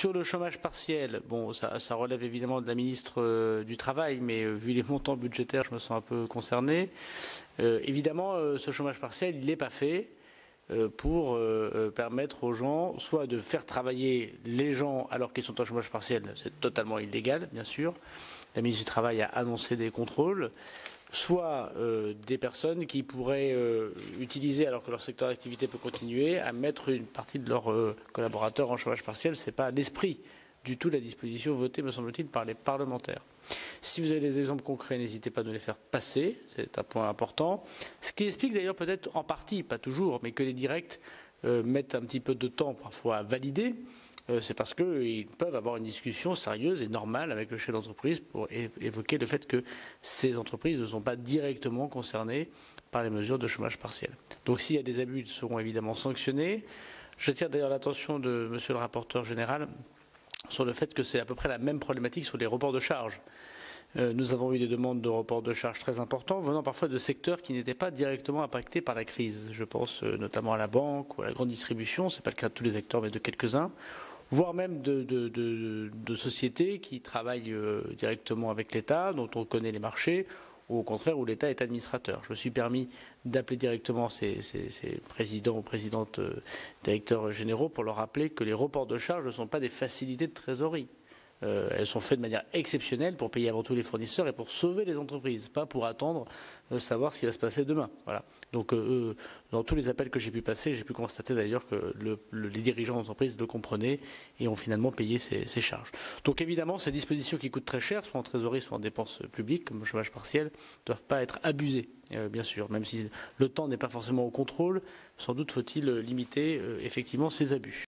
Sur le chômage partiel, bon, ça relève évidemment de la ministre du Travail, mais vu les montants budgétaires, je me sens un peu concerné. Évidemment, ce chômage partiel, il n'est pas fait pour permettre aux gens soit de faire travailler les gens alors qu'ils sont en chômage partiel, c'est totalement illégal, bien sûr. La ministre du Travail a annoncé des contrôles, soit des personnes qui pourraient utiliser, alors que leur secteur d'activité peut continuer, à mettre une partie de leurs collaborateurs en chômage partiel. Ce n'est pas l'esprit du tout de la disposition votée, me semble-t-il, par les parlementaires. Si vous avez des exemples concrets, n'hésitez pas à nous les faire passer, c'est un point important. Ce qui explique d'ailleurs peut-être en partie, pas toujours, mais que les directs mettent un petit peu de temps parfois à valider. C'est parce qu'ils peuvent avoir une discussion sérieuse et normale avec le chef d'entreprise pour évoquer le fait que ces entreprises ne sont pas directement concernées par les mesures de chômage partiel. Donc s'il y a des abus, ils seront évidemment sanctionnés. J'attire d'ailleurs l'attention de monsieur le rapporteur général sur le fait que c'est à peu près la même problématique sur les reports de charges. Nous avons eu des demandes de report de charges très importants, venant parfois de secteurs qui n'étaient pas directement impactés par la crise. Je pense notamment à la banque ou à la grande distribution, ce n'est pas le cas de tous les acteurs, mais de quelques-uns, voire même de sociétés qui travaillent directement avec l'État, dont on connaît les marchés, ou au contraire où l'État est administrateur. Je me suis permis d'appeler directement ces présidents ou présidentes directeurs généraux pour leur rappeler que les reports de charges ne sont pas des facilités de trésorerie. Elles sont faites de manière exceptionnelle pour payer avant tout les fournisseurs et pour sauver les entreprises, pas pour attendre savoir ce qui va se passer demain. Voilà. Donc dans tous les appels que j'ai pu passer, j'ai pu constater d'ailleurs que les dirigeants d'entreprise le comprenaient et ont finalement payé ces charges. Donc évidemment, ces dispositions qui coûtent très cher, soit en trésorerie, soit en dépenses publiques, comme le chômage partiel, ne doivent pas être abusées, bien sûr. Même si le temps n'est pas forcément au contrôle, sans doute faut-il limiter effectivement ces abus.